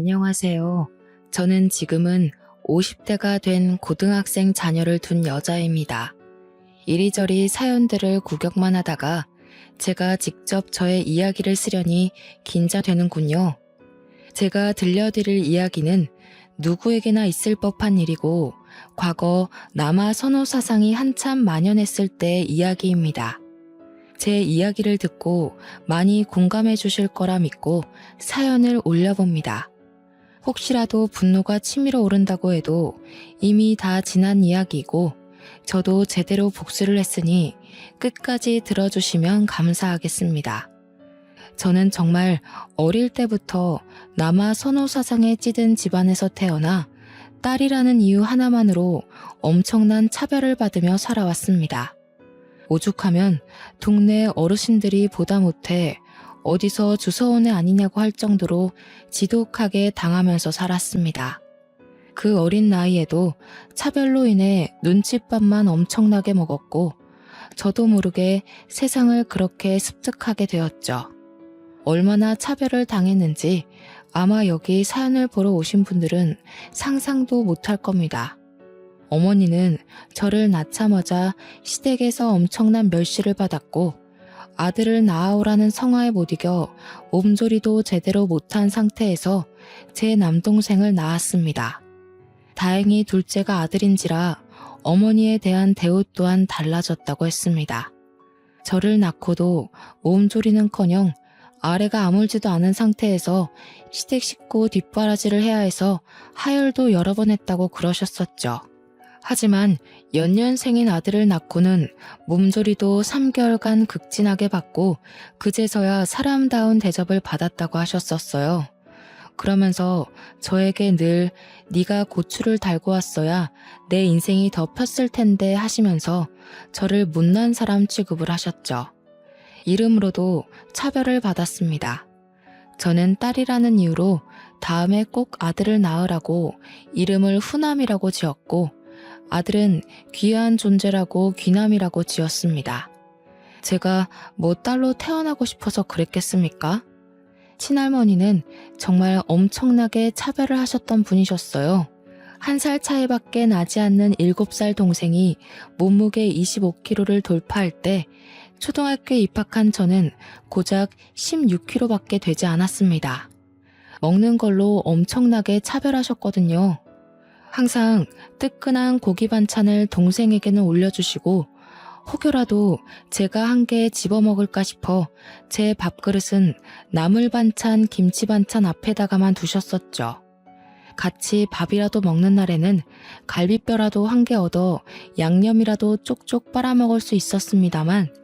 안녕하세요. 저는 지금은 50대가 된 고등학생 자녀를 둔 여자입니다. 이리저리 사연들을 구경만 하다가 제가 직접 저의 이야기를 쓰려니 긴장되는군요. 제가 들려드릴 이야기는 누구에게나 있을 법한 일이고 과거 남아 선호 사상이 한참 만연했을 때의 이야기입니다. 제 이야기를 듣고 많이 공감해 주실 거라 믿고 사연을 올려봅니다. 혹시라도 분노가 치밀어 오른다고 해도 이미 다 지난 이야기이고 저도 제대로 복수를 했으니 끝까지 들어주시면 감사하겠습니다. 저는 정말 어릴 때부터 남아 선호 사상에 찌든 집안에서 태어나 딸이라는 이유 하나만으로 엄청난 차별을 받으며 살아왔습니다. 오죽하면 동네 어르신들이 보다 못해 어디서 주워온 애 아니냐고 할 정도로 지독하게 당하면서 살았습니다. 그 어린 나이에도 차별로 인해 눈칫밥만 엄청나게 먹었고 저도 모르게 세상을 그렇게 습득하게 되었죠. 얼마나 차별을 당했는지 아마 여기 사연을 보러 오신 분들은 상상도 못할 겁니다. 어머니는 저를 낳자마자 시댁에서 엄청난 멸시를 받았고 아들을 낳아오라는 성화에 못 이겨 몸조리도 제대로 못한 상태에서 제 남동생을 낳았습니다. 다행히 둘째가 아들인지라 어머니에 대한 대우 또한 달라졌다고 했습니다. 저를 낳고도 몸조리는커녕 아래가 아물지도 않은 상태에서 시댁 식구 뒷바라지를 해야 해서 하혈도 여러 번 했다고 그러셨었죠. 하지만 연년생인 아들을 낳고는 몸조리도 3개월간 극진하게 받고 그제서야 사람다운 대접을 받았다고 하셨었어요. 그러면서 저에게 늘 네가 고추를 달고 왔어야 내 인생이 더 폈을 텐데 하시면서 저를 못난 사람 취급을 하셨죠. 이름으로도 차별을 받았습니다. 저는 딸이라는 이유로 다음에 꼭 아들을 낳으라고 이름을 후남이라고 지었고 아들은 귀한 존재라고 귀남이라고 지었습니다. 제가 뭐 딸로 태어나고 싶어서 그랬겠습니까? 친할머니는 정말 엄청나게 차별을 하셨던 분이셨어요. 1살 차이밖에 나지 않는 7살 동생이 몸무게 25kg를 돌파할 때 초등학교에 입학한 저는 고작 16kg밖에 되지 않았습니다. 먹는 걸로 엄청나게 차별하셨거든요. 항상 뜨끈한 고기 반찬을 동생에게는 올려주시고 혹여라도 제가 한 개 집어먹을까 싶어 제 밥그릇은 나물 반찬, 김치 반찬 앞에다가만 두셨었죠. 같이 밥이라도 먹는 날에는 갈비뼈라도 한 개 얻어 양념이라도 쪽쪽 빨아먹을 수 있었습니다만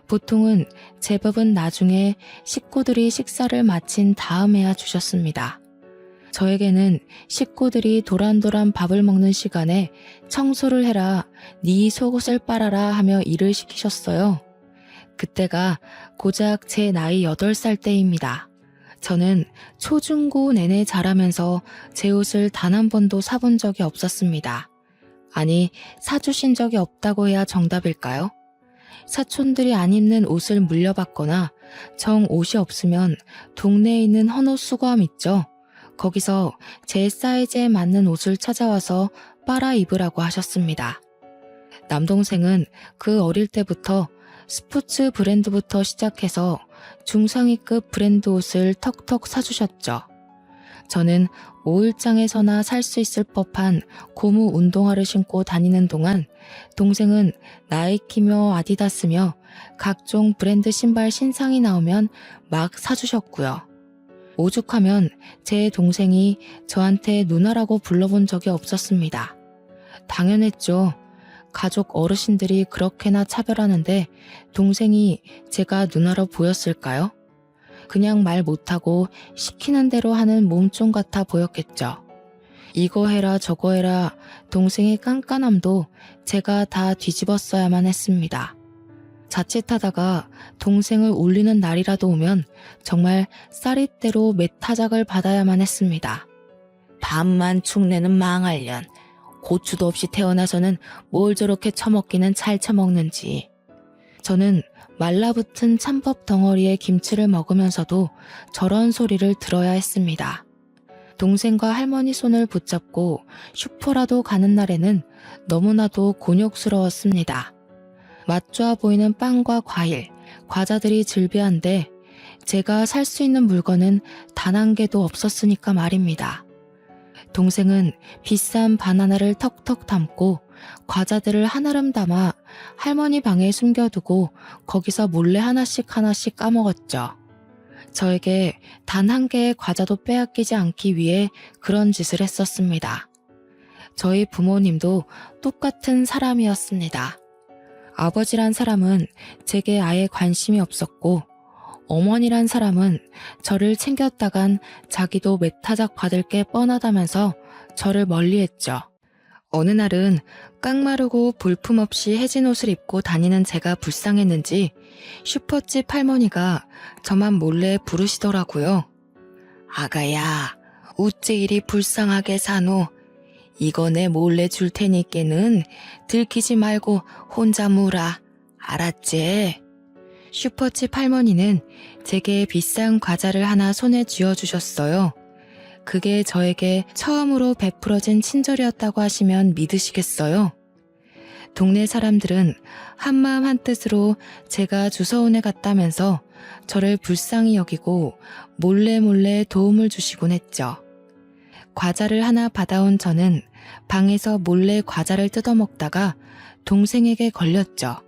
보통은 제 밥은 나중에 식구들이 식사를 마친 다음에야 주셨습니다. 저에게는 식구들이 도란도란 밥을 먹는 시간에 청소를 해라, 네 속옷을 빨아라 하며 일을 시키셨어요. 그때가 고작 제 나이 8살 때입니다. 저는 초중고 내내 자라면서 제 옷을 단 한 번도 사본 적이 없었습니다. 아니, 사주신 적이 없다고 해야 정답일까요? 사촌들이 안 입는 옷을 물려받거나 정 옷이 없으면 동네에 있는 헌옷 수거함 있죠? 거기서 제 사이즈에 맞는 옷을 찾아와서 빨아 입으라고 하셨습니다. 남동생은 그 어릴 때부터 스포츠 브랜드부터 시작해서 중상위급 브랜드 옷을 턱턱 사주셨죠. 저는 5일장에서나 살 수 있을 법한 고무 운동화를 신고 다니는 동안 동생은 나이키며 아디다스며 각종 브랜드 신발 신상이 나오면 막 사주셨고요. 오죽하면 제 동생이 저한테 누나라고 불러본 적이 없었습니다. 당연했죠. 가족 어르신들이 그렇게나 차별하는데 동생이 제가 누나로 보였을까요? 그냥 말 못하고 시키는 대로 하는 몸종 같아 보였겠죠. 이거 해라 저거 해라 동생의 깐깐함도 제가 다 뒤집었어야만 했습니다. 자칫하다가 동생을 울리는 날이라도 오면 정말 쌀이대로 맷타작을 받아야만 했습니다. 밥만 축내는 망할년. 고추도 없이 태어나서는 뭘 저렇게 처먹기는 잘 처먹는지. 저는 말라붙은 찬밥 덩어리에 김치를 먹으면서도 저런 소리를 들어야 했습니다. 동생과 할머니 손을 붙잡고 슈퍼라도 가는 날에는 너무나도 곤욕스러웠습니다. 맛좋아 보이는 빵과 과일, 과자들이 즐비한데 제가 살 수 있는 물건은 단 한 개도 없었으니까 말입니다. 동생은 비싼 바나나를 턱턱 담고 과자들을 한아름 담아 할머니 방에 숨겨두고 거기서 몰래 하나씩 하나씩 까먹었죠. 저에게 단 한 개의 과자도 빼앗기지 않기 위해 그런 짓을 했었습니다. 저희 부모님도 똑같은 사람이었습니다. 아버지란 사람은 제게 아예 관심이 없었고 어머니란 사람은 저를 챙겼다간 자기도 매타작 받을 게 뻔하다면서 저를 멀리했죠. 어느 날은 깡마르고 볼품없이 해진 옷을 입고 다니는 제가 불쌍했는지 슈퍼집 할머니가 저만 몰래 부르시더라고요. 아가야, 우째 이리 불쌍하게 사노. 이거 내 몰래 줄 테니께는 들키지 말고 혼자 무라. 알았지? 슈퍼집 할머니는 제게 비싼 과자를 하나 손에 쥐어주셨어요. 그게 저에게 처음으로 베풀어진 친절이었다고 하시면 믿으시겠어요? 동네 사람들은 한마음 한뜻으로 제가 주서원에 갔다면서 저를 불쌍히 여기고 몰래 도움을 주시곤 했죠. 과자를 하나 받아온 저는 방에서 몰래 과자를 뜯어먹다가 동생에게 걸렸죠.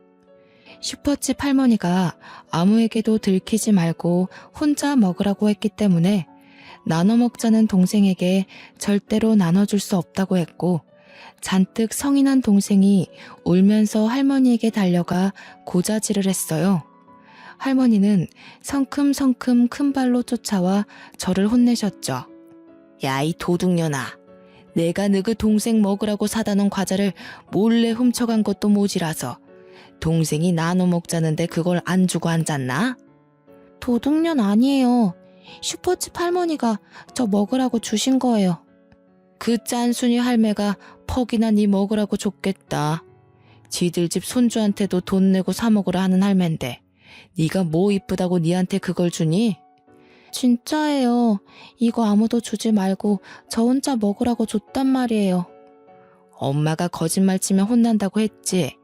슈퍼집 할머니가 아무에게도 들키지 말고 혼자 먹으라고 했기 때문에 나눠 먹자는 동생에게 절대로 나눠줄 수 없다고 했고 잔뜩 성이 난 동생이 울면서 할머니에게 달려가 고자질을 했어요. 할머니는 성큼성큼 큰 발로 쫓아와 저를 혼내셨죠. 야, 이 도둑년아. 내가 너그 동생 먹으라고 사다 놓은 과자를 몰래 훔쳐간 것도 모자라서 동생이 나눠 먹자는데 그걸 안 주고 앉았나? 도둑년 아니에요. 슈퍼집 할머니가 저 먹으라고 주신 거예요. 그 짠순이 할매가 퍽이나 네 먹으라고 줬겠다. 지들 집 손주한테도 돈 내고 사 먹으라 하는 할매인데 네가 뭐 이쁘다고 니한테 그걸 주니? 진짜예요. 이거 아무도 주지 말고 저 혼자 먹으라고 줬단 말이에요. 엄마가 거짓말 치면 혼난다고 했지.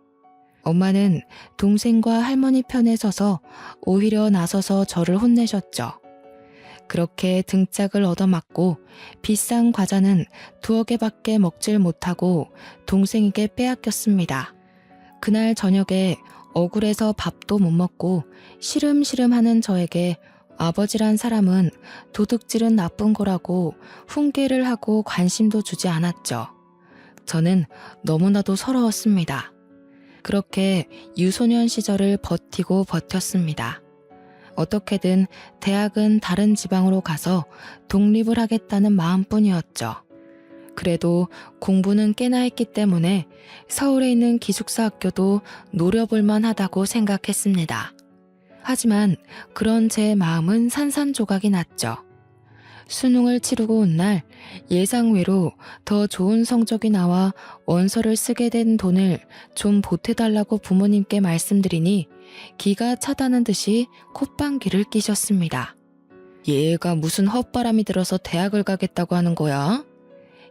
엄마는 동생과 할머니 편에 서서 오히려 나서서 저를 혼내셨죠. 그렇게 등짝을 얻어맞고 비싼 과자는 2개밖에 먹질 못하고 동생에게 빼앗겼습니다. 그날 저녁에 억울해서 밥도 못 먹고 시름시름하는 저에게 아버지란 사람은 도둑질은 나쁜 거라고 훈계를 하고 관심도 주지 않았죠. 저는 너무나도 서러웠습니다. 그렇게 유소년 시절을 버티고 버텼습니다. 어떻게든 대학은 다른 지방으로 가서 독립을 하겠다는 마음뿐이었죠. 그래도 공부는 꽤나 했기 때문에 서울에 있는 기숙사 학교도 노려볼만 하다고 생각했습니다. 하지만 그런 제 마음은 산산조각이 났죠. 수능을 치르고 온 날 예상외로 더 좋은 성적이 나와 원서를 쓰게 된 돈을 좀 보태달라고 부모님께 말씀드리니 기가 차다는 듯이 콧방귀를 끼셨습니다. 얘가 무슨 헛바람이 들어서 대학을 가겠다고 하는 거야?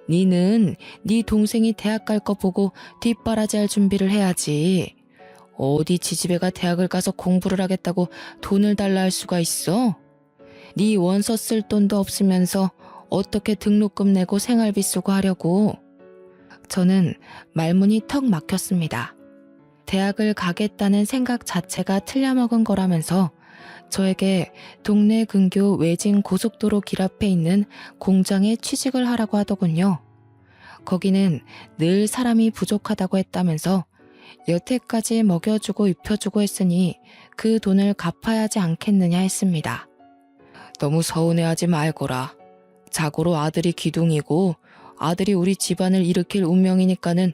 니는 네 동생이 대학 갈 거 보고 뒷바라지할 준비를 해야지. 어디 지지배가 대학을 가서 공부를 하겠다고 돈을 달라 할 수가 있어? 네 원서 쓸 돈도 없으면서 어떻게 등록금 내고 생활비 쓰고 하려고. 저는 말문이 턱 막혔습니다. 대학을 가겠다는 생각 자체가 틀려먹은 거라면서 저에게 동네 근교 외진 고속도로 길 앞에 있는 공장에 취직을 하라고 하더군요. 거기는 늘 사람이 부족하다고 했다면서 여태까지 먹여주고 입혀주고 했으니 그 돈을 갚아야 하지 않겠느냐 했습니다. 너무 서운해하지 말거라. 자고로 아들이 기둥이고 아들이 우리 집안을 일으킬 운명이니까는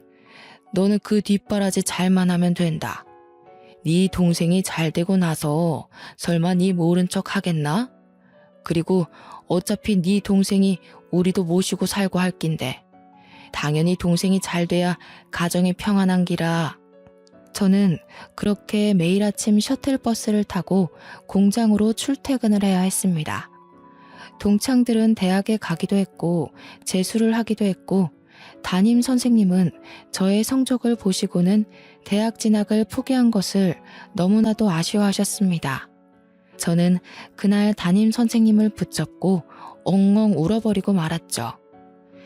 너는 그 뒷바라지 잘만 하면 된다. 네 동생이 잘 되고 나서 설마 네 모른 척 하겠나? 그리고 어차피 네 동생이 우리도 모시고 살고 할 낀데 당연히 동생이 잘 돼야 가정이 평안한 기라. 저는 그렇게 매일 아침 셔틀버스를 타고 공장으로 출퇴근을 해야 했습니다. 동창들은 대학에 가기도 했고 재수를 하기도 했고 담임 선생님은 저의 성적을 보시고는 대학 진학을 포기한 것을 너무나도 아쉬워하셨습니다. 저는 그날 담임 선생님을 붙잡고 엉엉 울어버리고 말았죠.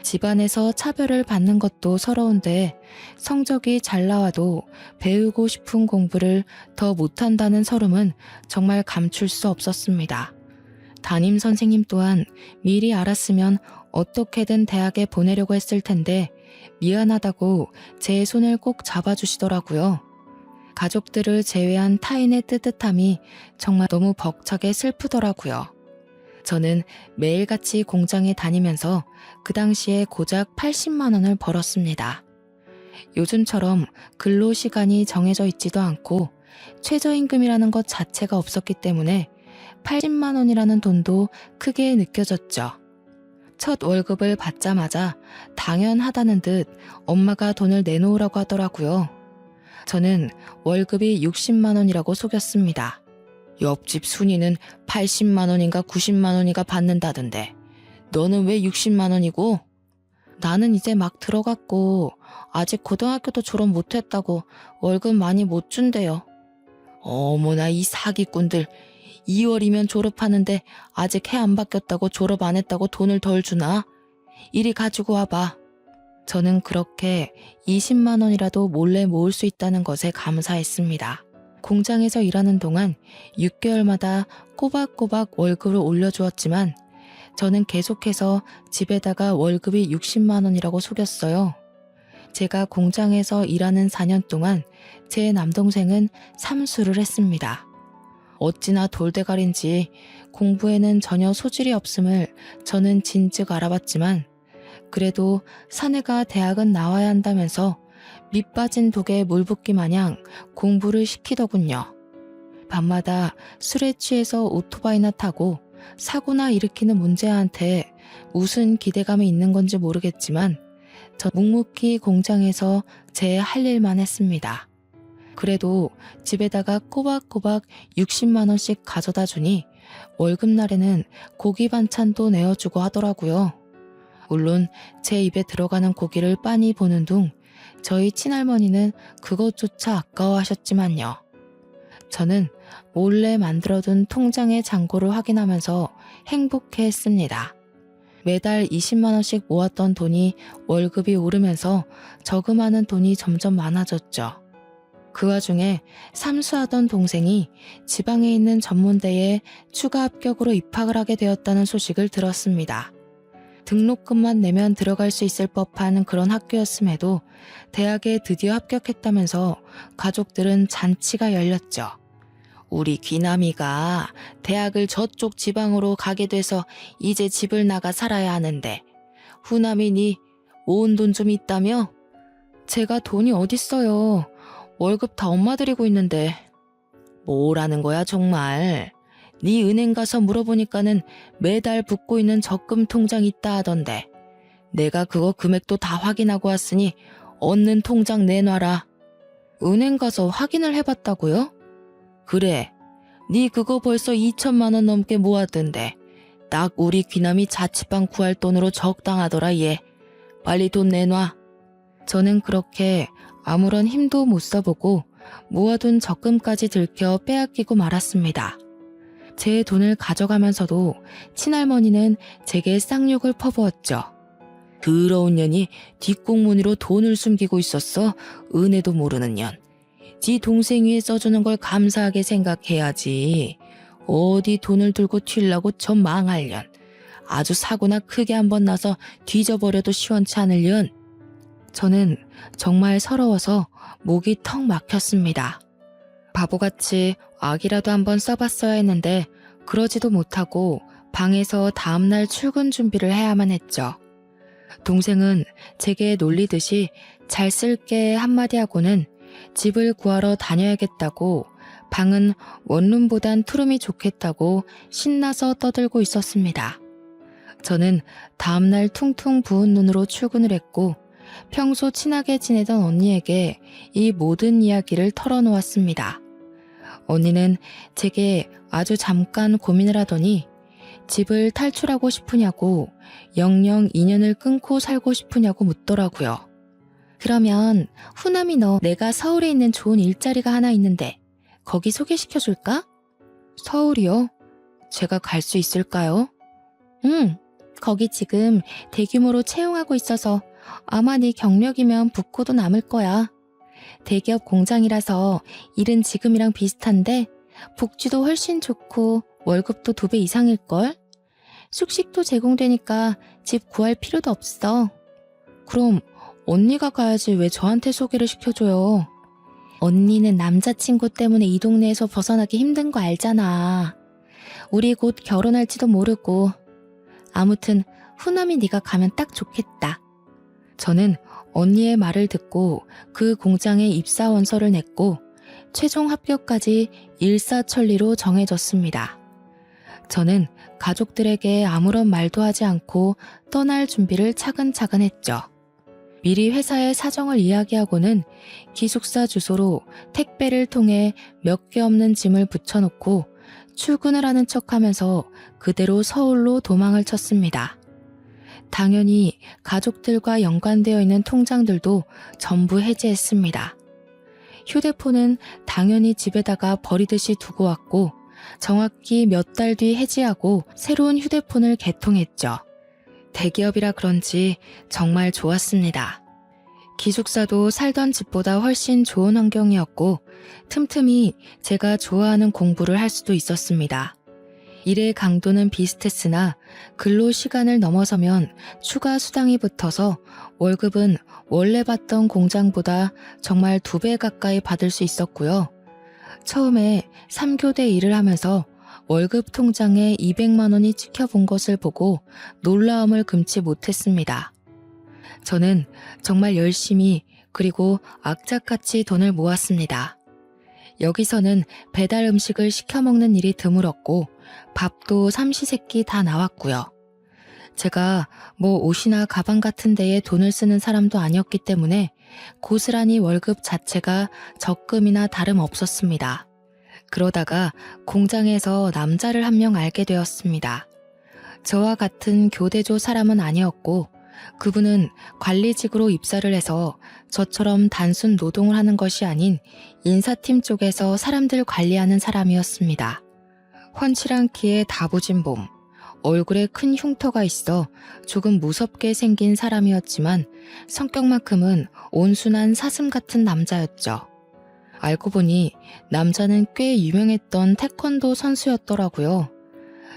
집안에서 차별을 받는 것도 서러운데 성적이 잘 나와도 배우고 싶은 공부를 더 못한다는 서름은 정말 감출 수 없었습니다. 담임 선생님 또한 미리 알았으면 어떻게든 대학에 보내려고 했을 텐데 미안하다고 제 손을 꼭 잡아주시더라고요. 가족들을 제외한 타인의 뜨뜻함이 정말 너무 벅차게 슬프더라고요. 저는 매일같이 공장에 다니면서 그 당시에 고작 80만 원을 벌었습니다. 요즘처럼 근로시간이 정해져 있지도 않고 최저임금이라는 것 자체가 없었기 때문에 80만 원이라는 돈도 크게 느껴졌죠. 첫 월급을 받자마자 당연하다는 듯 엄마가 돈을 내놓으라고 하더라고요. 저는 월급이 60만 원이라고 속였습니다. 옆집 순이는 80만 원인가 90만 원인가 받는다던데 너는 왜 60만 원이고? 나는 이제 막 들어갔고 아직 고등학교도 졸업 못했다고 월급 많이 못 준대요. 어머나 이 사기꾼들 2월이면 졸업하는데 아직 해 안 바뀌었다고 졸업 안 했다고 돈을 덜 주나? 이리 가지고 와봐. 저는 그렇게 20만 원이라도 몰래 모을 수 있다는 것에 감사했습니다. 공장에서 일하는 동안 6개월마다 꼬박꼬박 월급을 올려주었지만 저는 계속해서 집에다가 월급이 60만 원이라고 속였어요. 제가 공장에서 일하는 4년 동안 제 남동생은 삼수를 했습니다. 어찌나 돌대가리인지 공부에는 전혀 소질이 없음을 저는 진즉 알아봤지만 그래도 사내가 대학은 나와야 한다면서 밑 빠진 독에 물 붓기 마냥 공부를 시키더군요. 밤마다 술에 취해서 오토바이나 타고 사고나 일으키는 문제한테 무슨 기대감이 있는 건지 모르겠지만 전 묵묵히 공장에서 제 할 일만 했습니다. 그래도 집에다가 꼬박꼬박 60만 원씩 가져다 주니 월급날에는 고기 반찬도 내어주고 하더라고요. 물론 제 입에 들어가는 고기를 빤히 보는 둥 저희 친할머니는 그것조차 아까워하셨지만요. 저는 몰래 만들어둔 통장의 잔고를 확인하면서 행복해했습니다. 매달 20만 원씩 모았던 돈이 월급이 오르면서 저금하는 돈이 점점 많아졌죠. 그 와중에 삼수하던 동생이 지방에 있는 전문대에 추가 합격으로 입학을 하게 되었다는 소식을 들었습니다. 등록금만 내면 들어갈 수 있을 법한 그런 학교였음에도 대학에 드디어 합격했다면서 가족들은 잔치가 열렸죠. 우리 귀남이가 대학을 저쪽 지방으로 가게 돼서 이제 집을 나가 살아야 하는데 후남이니 모은 돈 좀 있다며? 제가 돈이 어딨어요. 월급 다 엄마 드리고 있는데. 뭐라는 거야 정말. 네 은행 가서 물어보니까는 매달 붓고 있는 적금 통장 있다 하던데. 내가 그거 금액도 다 확인하고 왔으니 얻는 통장 내놔라. 은행 가서 확인을 해봤다고요? 그래. 네 그거 벌써 2천만 원 넘게 모았던데. 딱 우리 귀남이 자취방 구할 돈으로 적당하더라 얘. 빨리 돈 내놔. 저는 그렇게 아무런 힘도 못 써보고 모아둔 적금까지 들켜 빼앗기고 말았습니다. 제 돈을 가져가면서도 친할머니는 제게 쌍욕을 퍼부었죠. 더러운 년이 뒷공무니로 돈을 숨기고 있었어. 은혜도 모르는 년. 지 동생 위에 써주는 걸 감사하게 생각해야지. 어디 돈을 들고 튀려고 저 망할 년. 아주 사고나 크게 한번 나서 뒤져버려도 시원치 않을 년. 저는 정말 서러워서 목이 턱 막혔습니다. 바보같이 악이라도 한번 써봤어야 했는데 그러지도 못하고 방에서 다음날 출근 준비를 해야만 했죠. 동생은 제게 놀리듯이 잘 쓸게 한마디 하고는 집을 구하러 다녀야겠다고 방은 원룸보단 투룸이 좋겠다고 신나서 떠들고 있었습니다. 저는 다음날 퉁퉁 부은 눈으로 출근을 했고 평소 친하게 지내던 언니에게 이 모든 이야기를 털어놓았습니다. 언니는 제게 아주 잠깐 고민을 하더니 집을 탈출하고 싶으냐고, 영영 인연을 끊고 살고 싶으냐고 묻더라고요. 그러면 후남이 너 내가 서울에 있는 좋은 일자리가 하나 있는데 거기 소개시켜줄까? 서울이요? 제가 갈 수 있을까요? 응, 거기 지금 대규모로 채용하고 있어서 아마 네 경력이면 붙고도 남을 거야. 대기업 공장이라서 일은 지금이랑 비슷한데 복지도 훨씬 좋고 월급도 2배 이상일걸? 숙식도 제공되니까 집 구할 필요도 없어. 그럼 언니가 가야지 왜 저한테 소개를 시켜줘요? 언니는 남자친구 때문에 이 동네에서 벗어나기 힘든 거 알잖아. 우리 곧 결혼할지도 모르고. 아무튼 후남이 네가 가면 딱 좋겠다. 저는 언니의 말을 듣고 그 공장에 입사 원서를 냈고 최종 합격까지 일사천리로 정해졌습니다. 저는 가족들에게 아무런 말도 하지 않고 떠날 준비를 차근차근 했죠. 미리 회사의 사정을 이야기하고는 기숙사 주소로 택배를 통해 몇 개 없는 짐을 붙여놓고 출근을 하는 척하면서 그대로 서울로 도망을 쳤습니다. 당연히 가족들과 연관되어 있는 통장들도 전부 해지했습니다. 휴대폰은 당연히 집에다가 버리듯이 두고 왔고 정확히 몇 달 뒤 해지하고 새로운 휴대폰을 개통했죠. 대기업이라 그런지 정말 좋았습니다. 기숙사도 살던 집보다 훨씬 좋은 환경이었고 틈틈이 제가 좋아하는 공부를 할 수도 있었습니다. 일의 강도는 비슷했으나 근로 시간을 넘어서면 추가 수당이 붙어서 월급은 원래 받던 공장보다 정말 2배 가까이 받을 수 있었고요. 처음에 3교대 일을 하면서 월급 통장에 200만 원이 찍혀본 것을 보고 놀라움을 금치 못했습니다. 저는 정말 열심히 그리고 악착같이 돈을 모았습니다. 여기서는 배달 음식을 시켜 먹는 일이 드물었고 밥도 삼시세끼 다 나왔고요. 제가 뭐 옷이나 가방 같은 데에 돈을 쓰는 사람도 아니었기 때문에 고스란히 월급 자체가 적금이나 다름없었습니다. 그러다가 공장에서 남자를 한 명 알게 되었습니다. 저와 같은 교대조 사람은 아니었고 그분은 관리직으로 입사를 해서 저처럼 단순 노동을 하는 것이 아닌 인사팀 쪽에서 사람들 관리하는 사람이었습니다. 훤칠한 키에 다부진 몸, 얼굴에 큰 흉터가 있어 조금 무섭게 생긴 사람이었지만 성격만큼은 온순한 사슴 같은 남자였죠. 알고 보니 남자는 꽤 유명했던 태권도 선수였더라고요.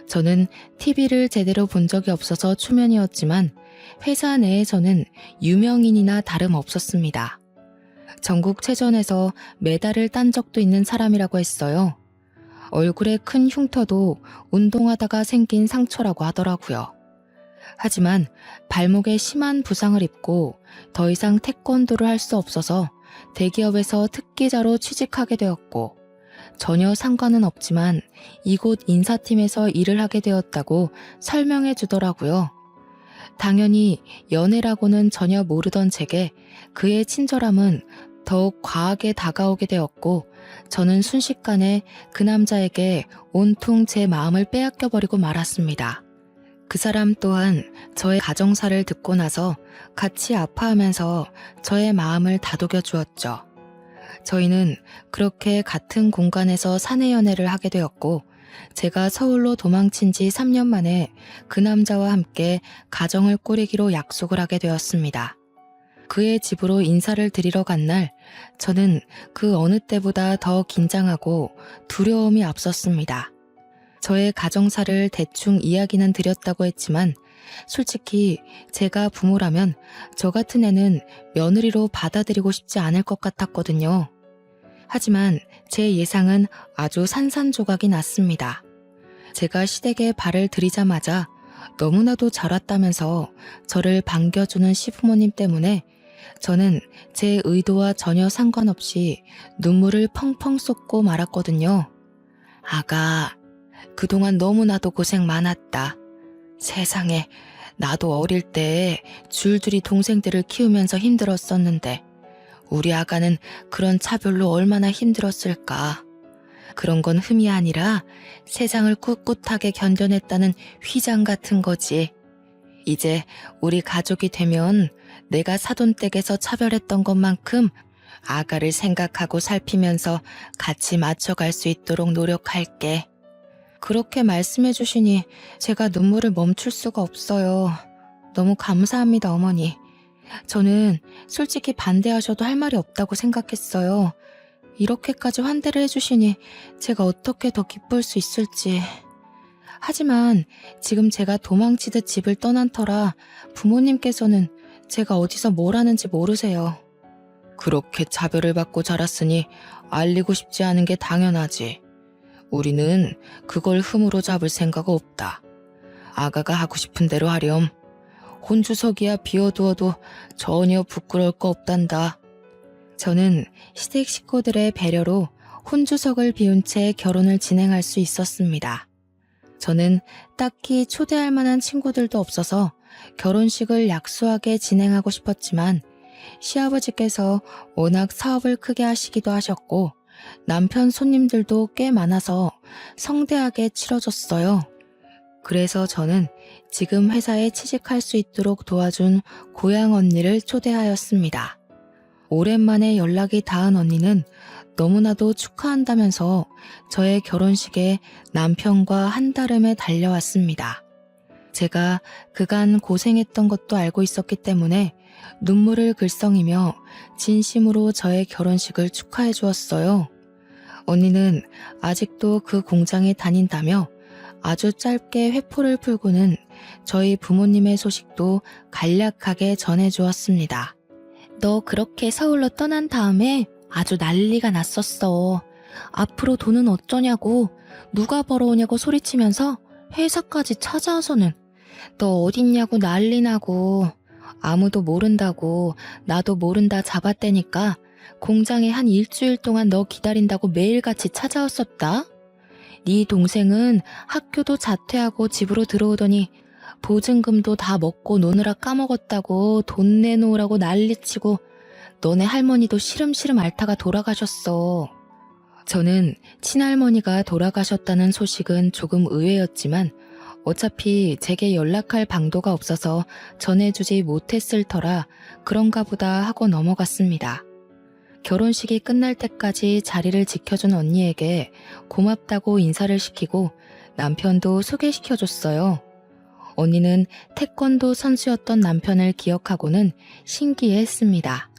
저는 TV를 제대로 본 적이 없어서 초면이었지만 회사 내에서는 유명인이나 다름없었습니다. 전국체전에서 메달을 딴 적도 있는 사람이라고 했어요. 얼굴에 큰 흉터도 운동하다가 생긴 상처라고 하더라고요. 하지만 발목에 심한 부상을 입고 더 이상 태권도를 할 수 없어서 대기업에서 특기자로 취직하게 되었고 전혀 상관은 없지만 이곳 인사팀에서 일을 하게 되었다고 설명해 주더라고요. 당연히 연애라고는 전혀 모르던 제게 그의 친절함은 더욱 과하게 다가오게 되었고 저는 순식간에 그 남자에게 온통 제 마음을 빼앗겨버리고 말았습니다. 그 사람 또한 저의 가정사를 듣고 나서 같이 아파하면서 저의 마음을 다독여 주었죠. 저희는 그렇게 같은 공간에서 사내 연애를 하게 되었고 제가 서울로 도망친 지 3년 만에 그 남자와 함께 가정을 꾸리기로 약속을 하게 되었습니다. 그의 집으로 인사를 드리러 간 날 저는 그 어느 때보다 더 긴장하고 두려움이 앞섰습니다. 저의 가정사를 대충 이야기는 드렸다고 했지만 솔직히 제가 부모라면 저 같은 애는 며느리로 받아들이고 싶지 않을 것 같았거든요. 하지만 제 예상은 아주 산산조각이 났습니다. 제가 시댁에 발을 들이자마자 너무나도 잘 왔다면서 저를 반겨주는 시부모님 때문에 저는 제 의도와 전혀 상관없이 눈물을 펑펑 쏟고 말았거든요. 아가, 그동안 너무나도 고생 많았다. 세상에, 나도 어릴 때 줄줄이 동생들을 키우면서 힘들었었는데 우리 아가는 그런 차별로 얼마나 힘들었을까. 그런 건 흠이 아니라 세상을 꿋꿋하게 견뎌냈다는 휘장 같은 거지. 이제 우리 가족이 되면 내가 사돈댁에서 차별했던 것만큼 아가를 생각하고 살피면서 같이 맞춰갈 수 있도록 노력할게. 그렇게 말씀해 주시니 제가 눈물을 멈출 수가 없어요. 너무 감사합니다, 어머니. 저는 솔직히 반대하셔도 할 말이 없다고 생각했어요. 이렇게까지 환대를 해주시니 제가 어떻게 더 기쁠 수 있을지. 하지만 지금 제가 도망치듯 집을 떠난 터라 부모님께서는 제가 어디서 뭘 하는지 모르세요. 그렇게 차별을 받고 자랐으니 알리고 싶지 않은 게 당연하지. 우리는 그걸 흠으로 잡을 생각 없다. 아가가 하고 싶은 대로 하렴. 혼주석이야 비워두어도 전혀 부끄러울 거 없단다. 저는 시댁 식구들의 배려로 혼주석을 비운 채 결혼을 진행할 수 있었습니다. 저는 딱히 초대할 만한 친구들도 없어서 결혼식을 약소하게 진행하고 싶었지만 시아버지께서 워낙 사업을 크게 하시기도 하셨고 남편 손님들도 꽤 많아서 성대하게 치러졌어요. 그래서 저는 지금 회사에 취직할 수 있도록 도와준 고향 언니를 초대하였습니다. 오랜만에 연락이 닿은 언니는 너무나도 축하한다면서 저의 결혼식에 남편과 한달음에 달려왔습니다. 제가 그간 고생했던 것도 알고 있었기 때문에 눈물을 글썽이며 진심으로 저의 결혼식을 축하해 주었어요. 언니는 아직도 그 공장에 다닌다며 아주 짧게 회포를 풀고는 저희 부모님의 소식도 간략하게 전해주었습니다. 너 그렇게 서울로 떠난 다음에 아주 난리가 났었어. 앞으로 돈은 어쩌냐고, 누가 벌어오냐고 소리치면서 회사까지 찾아와서는 너 어딨냐고 난리 나고, 아무도 모른다고 나도 모른다 잡았대니까 공장에 한 일주일 동안 너 기다린다고 매일같이 찾아왔었다. 네 동생은 학교도 자퇴하고 집으로 들어오더니 보증금도 다 먹고 노느라 까먹었다고 돈 내놓으라고 난리치고 너네 할머니도 시름시름 앓다가 돌아가셨어. 저는 친할머니가 돌아가셨다는 소식은 조금 의외였지만 어차피 제게 연락할 방도가 없어서 전해주지 못했을 터라 그런가 보다 하고 넘어갔습니다. 결혼식이 끝날 때까지 자리를 지켜준 언니에게 고맙다고 인사를 시키고 남편도 소개시켜줬어요. 언니는 태권도 선수였던 남편을 기억하고는 신기해했습니다.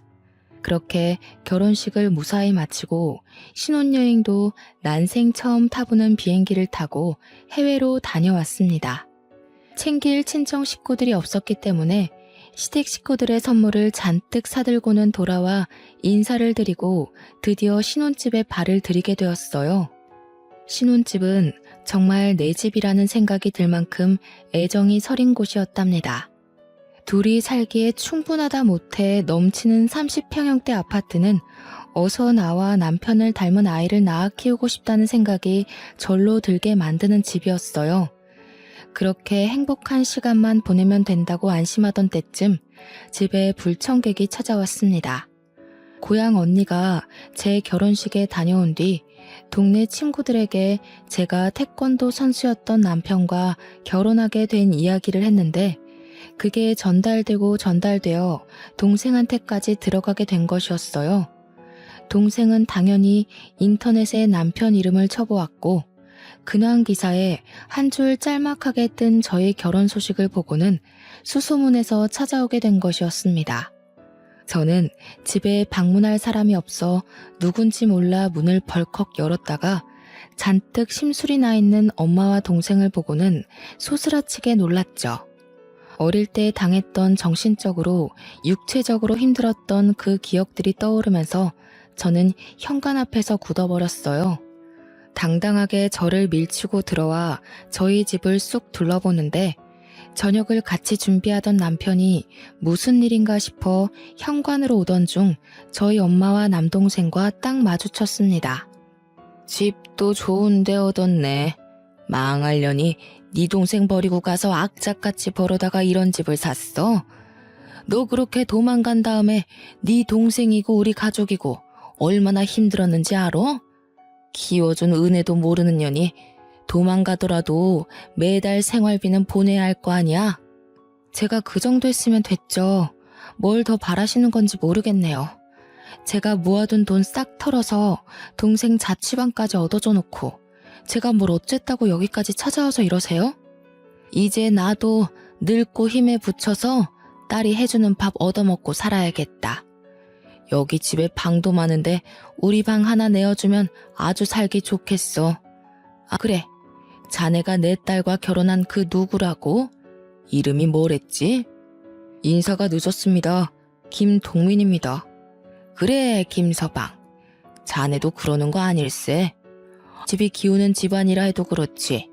그렇게 결혼식을 무사히 마치고 신혼여행도 난생 처음 타보는 비행기를 타고 해외로 다녀왔습니다. 챙길 친정 식구들이 없었기 때문에 시댁 식구들의 선물을 잔뜩 사들고는 돌아와 인사를 드리고 드디어 신혼집에 발을 들이게 되었어요. 신혼집은 정말 내 집이라는 생각이 들 만큼 애정이 서린 곳이었답니다. 둘이 살기에 충분하다 못해 넘치는 30평형대 아파트는 어서 나와 남편을 닮은 아이를 낳아 키우고 싶다는 생각이 절로 들게 만드는 집이었어요. 그렇게 행복한 시간만 보내면 된다고 안심하던 때쯤 집에 불청객이 찾아왔습니다. 고향 언니가 제 결혼식에 다녀온 뒤 동네 친구들에게 제가 태권도 선수였던 남편과 결혼하게 된 이야기를 했는데 그게 전달되어 동생한테까지 들어가게 된 것이었어요. 동생은 당연히 인터넷에 남편 이름을 쳐보았고 근황 기사에 한 줄 짤막하게 뜬 저의 결혼 소식을 보고는 수소문해서 찾아오게 된 것이었습니다. 저는 집에 방문할 사람이 없어 누군지 몰라 문을 벌컥 열었다가 잔뜩 심술이 나 있는 엄마와 동생을 보고는 소스라치게 놀랐죠. 어릴 때 당했던 정신적으로 육체적으로 힘들었던 그 기억들이 떠오르면서 저는 현관 앞에서 굳어버렸어요. 당당하게 저를 밀치고 들어와 저희 집을 쑥 둘러보는데 저녁을 같이 준비하던 남편이 무슨 일인가 싶어 현관으로 오던 중 저희 엄마와 남동생과 딱 마주쳤습니다. 집도 좋은데 얻었네. 망하려니 네 동생 버리고 가서 악착같이 벌어다가 이런 집을 샀어? 너 그렇게 도망간 다음에 네 동생이고 우리 가족이고 얼마나 힘들었는지 알아? 키워준 은혜도 모르는 년이 도망가더라도 매달 생활비는 보내야 할 거 아니야? 제가 그 정도 했으면 됐죠. 뭘 더 바라시는 건지 모르겠네요. 제가 모아둔 돈 싹 털어서 동생 자취방까지 얻어줘 놓고 제가 뭘 어쨌다고 여기까지 찾아와서 이러세요? 이제 나도 늙고 힘에 부쳐서 딸이 해주는 밥 얻어먹고 살아야겠다. 여기 집에 방도 많은데 우리 방 하나 내어주면 아주 살기 좋겠어. 아 그래, 자네가 내 딸과 결혼한 그 누구라고? 이름이 뭐랬지? 인사가 늦었습니다. 김동민입니다. 그래, 김서방. 자네도 그러는 거 아닐세? 집이 기우는 집안이라 해도 그렇지.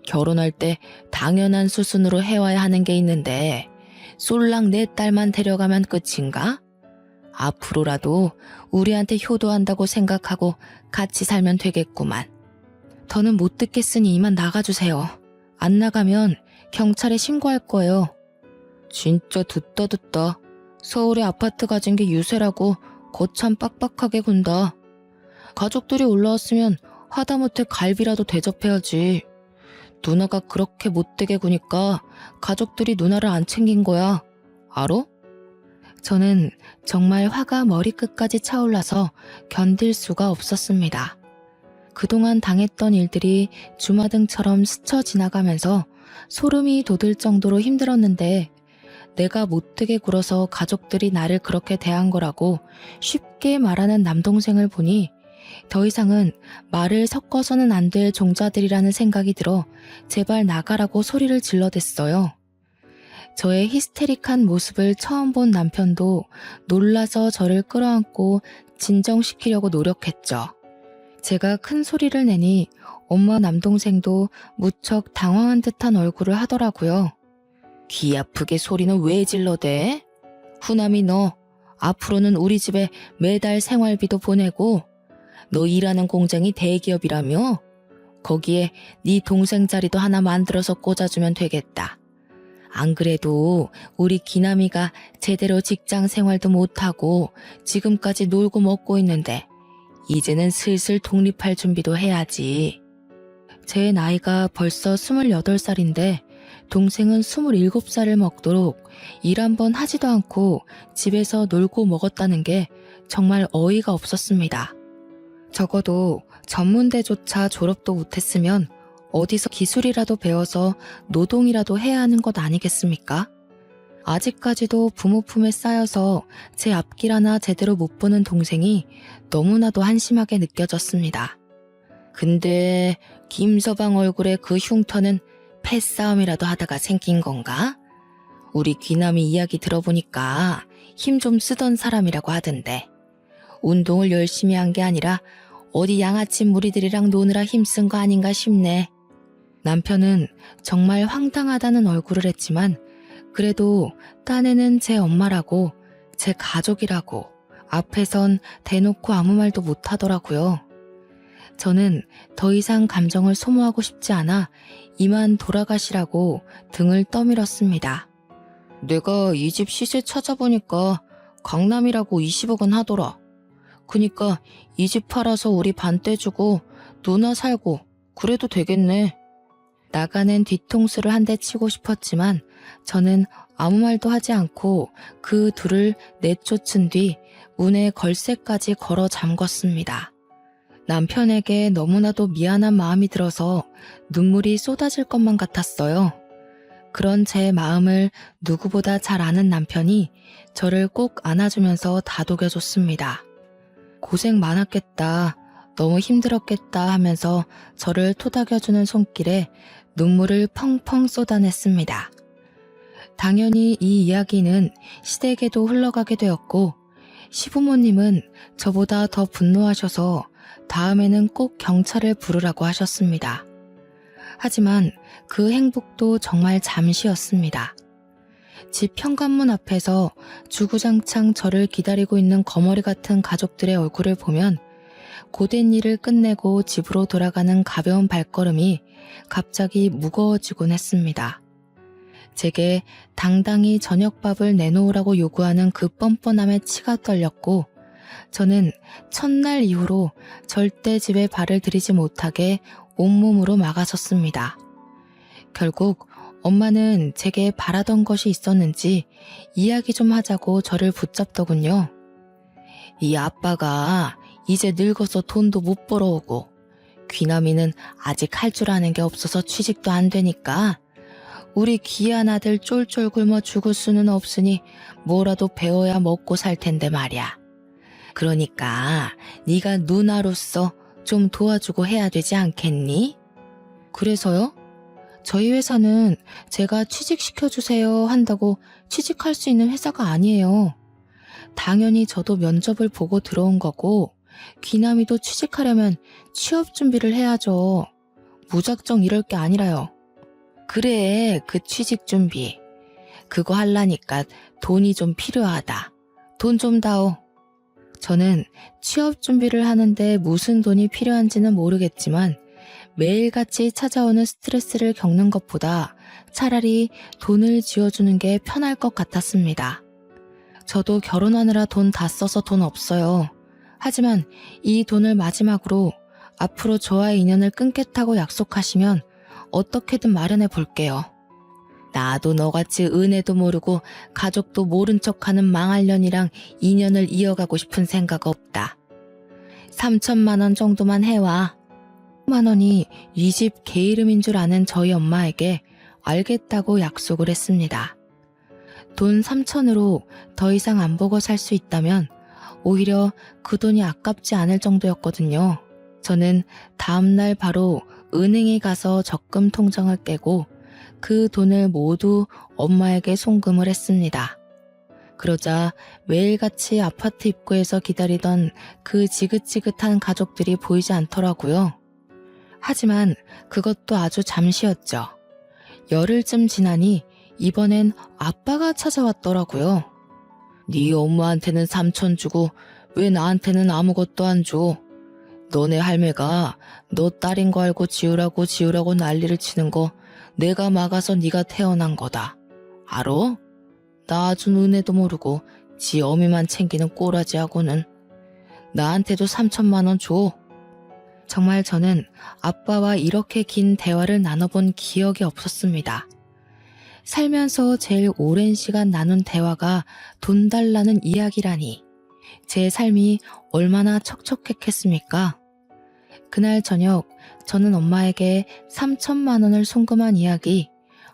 결혼할 때 당연한 수순으로 해와야 하는 게 있는데 쏠랑 내 딸만 데려가면 끝인가? 앞으로라도 우리한테 효도한다고 생각하고 같이 살면 되겠구만. 더는 못 듣겠으니 이만 나가주세요. 안 나가면 경찰에 신고할 거예요. 진짜 듣다 서울에 아파트 가진 게 유세라고 거참 빡빡하게 군다. 가족들이 올라왔으면 하다못해 갈비라도 대접해야지. 누나가 그렇게 못되게 구니까 가족들이 누나를 안 챙긴 거야. 알어? 저는 정말 화가 머리끝까지 차올라서 견딜 수가 없었습니다. 그동안 당했던 일들이 주마등처럼 스쳐 지나가면서 소름이 돋을 정도로 힘들었는데 내가 못되게 굴어서 가족들이 나를 그렇게 대한 거라고 쉽게 말하는 남동생을 보니 더 이상은 말을 섞어서는 안 될 종자들이라는 생각이 들어 제발 나가라고 소리를 질러댔어요. 저의 히스테릭한 모습을 처음 본 남편도 놀라서 저를 끌어안고 진정시키려고 노력했죠. 제가 큰 소리를 내니 엄마 남동생도 무척 당황한 듯한 얼굴을 하더라고요. 귀 아프게 소리는 왜 질러대? 후남이 너 앞으로는 우리 집에 매달 생활비도 보내고 너 일하는 공장이 대기업이라며? 거기에 네 동생 자리도 하나 만들어서 꽂아주면 되겠다. 안 그래도 우리 기남이가 제대로 직장 생활도 못하고 지금까지 놀고 먹고 있는데 이제는 슬슬 독립할 준비도 해야지. 제 나이가 벌써 28살인데 동생은 27살을 먹도록 일 한 번 하지도 않고 집에서 놀고 먹었다는 게 정말 어이가 없었습니다. 적어도 전문대조차 졸업도 못했으면 어디서 기술이라도 배워서 노동이라도 해야 하는 것 아니겠습니까? 아직까지도 부모 품에 쌓여서 제 앞길 하나 제대로 못 보는 동생이 너무나도 한심하게 느껴졌습니다. 근데 김서방 얼굴에 그 흉터는 패싸움이라도 하다가 생긴 건가? 우리 귀남이 이야기 들어보니까 힘 좀 쓰던 사람이라고 하던데 운동을 열심히 한 게 아니라 어디 양아치 무리들이랑 노느라 힘쓴 거 아닌가 싶네. 남편은 정말 황당하다는 얼굴을 했지만 그래도 딴에는 제 엄마라고 제 가족이라고 앞에선 대놓고 아무 말도 못하더라고요. 저는 더 이상 감정을 소모하고 싶지 않아 이만 돌아가시라고 등을 떠밀었습니다. 내가 이 집 시세 찾아보니까 강남이라고 20억은 하더라. 그니까 이 집 팔아서 우리 반 떼주고 누나 살고 그래도 되겠네. 나가는 뒤통수를 한 대 치고 싶었지만 저는 아무 말도 하지 않고 그 둘을 내쫓은 뒤 문에 걸쇠까지 걸어 잠궜습니다. 남편에게 너무나도 미안한 마음이 들어서 눈물이 쏟아질 것만 같았어요. 그런 제 마음을 누구보다 잘 아는 남편이 저를 꼭 안아주면서 다독여줬습니다. 고생 많았겠다, 너무 힘들었겠다 하면서 저를 토닥여주는 손길에 눈물을 펑펑 쏟아냈습니다. 당연히 이 이야기는 시댁에도 흘러가게 되었고 시부모님은 저보다 더 분노하셔서 다음에는 꼭 경찰을 부르라고 하셨습니다. 하지만 그 행복도 정말 잠시였습니다. 집 현관문 앞에서 주구장창 저를 기다리고 있는 거머리 같은 가족들의 얼굴을 보면 고된 일을 끝내고 집으로 돌아가는 가벼운 발걸음이 갑자기 무거워지곤 했습니다. 제게 당당히 저녁밥을 내놓으라고 요구하는 그 뻔뻔함에 치가 떨렸고 저는 첫날 이후로 절대 집에 발을 들이지 못하게 온몸으로 막아섰습니다. 결국 엄마는 제게 바라던 것이 있었는지 이야기 좀 하자고 저를 붙잡더군요. 이 아빠가 이제 늙어서 돈도 못 벌어오고 귀남이는 아직 할 줄 아는 게 없어서 취직도 안 되니까 우리 귀한 아들 쫄쫄 굶어 죽을 수는 없으니 뭐라도 배워야 먹고 살 텐데 말이야. 그러니까 네가 누나로서 좀 도와주고 해야 되지 않겠니? 그래서요? 저희 회사는 제가 취직시켜주세요 한다고 취직할 수 있는 회사가 아니에요. 당연히 저도 면접을 보고 들어온 거고 귀남이도 취직하려면 취업 준비를 해야죠. 무작정 이럴 게 아니라요. 그래, 그 취직 준비. 그거 하려니까 돈이 좀 필요하다. 돈 좀 다오. 저는 취업 준비를 하는데 무슨 돈이 필요한지는 모르겠지만 매일같이 찾아오는 스트레스를 겪는 것보다 차라리 돈을 쥐어주는 게 편할 것 같았습니다. 저도 결혼하느라 돈 다 써서 돈 없어요. 하지만 이 돈을 마지막으로 앞으로 저와의 인연을 끊겠다고 약속하시면 어떻게든 마련해 볼게요. 나도 너같이 은혜도 모르고 가족도 모른 척하는 망할년이랑 인연을 이어가고 싶은 생각 없다. 3천만 원 정도만 해와. 3만 원이 이 집 개 이름인 줄 아는 저희 엄마에게 알겠다고 약속을 했습니다. 돈 3천으로 더 이상 안 보고 살 수 있다면 오히려 그 돈이 아깝지 않을 정도였거든요. 저는 다음날 바로 은행에 가서 적금 통장을 떼고 그 돈을 모두 엄마에게 송금을 했습니다. 그러자 매일같이 아파트 입구에서 기다리던 그 지긋지긋한 가족들이 보이지 않더라고요. 하지만 그것도 아주 잠시였죠. 열흘쯤 지나니 이번엔 아빠가 찾아왔더라고요. 네 엄마한테는 3천 주고 왜 나한테는 아무것도 안 줘? 너네 할매가 너 딸인 거 알고 지우라고 난리를 치는 거 내가 막아서 네가 태어난 거다. 알어? 나 준 은혜도 모르고 지 어미만 챙기는 꼬라지하고는. 나한테도 3천만 원 줘. 정말 저는 아빠와 이렇게 긴 대화를 나눠본 기억이 없었습니다. 살면서 제일 오랜 시간 나눈 대화가 돈 달라는 이야기라니 제 삶이 얼마나 척척했겠습니까? 그날 저녁 저는 엄마에게 3천만 원을 송금한 이야기,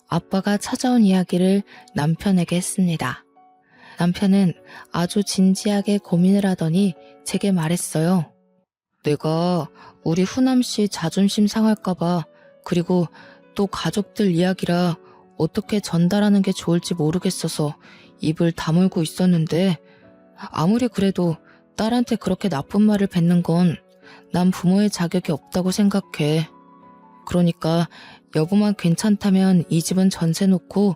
아빠가 찾아온 이야기를 남편에게 했습니다. 남편은 아주 진지하게 고민을 하더니 제게 말했어요. 내가 우리 후남씨 자존심 상할까봐, 그리고 또 가족들 이야기라 어떻게 전달하는 게 좋을지 모르겠어서 입을 다물고 있었는데, 아무리 그래도 딸한테 그렇게 나쁜 말을 뱉는 건 난 부모의 자격이 없다고 생각해. 그러니까 여보만 괜찮다면 이 집은 전세 놓고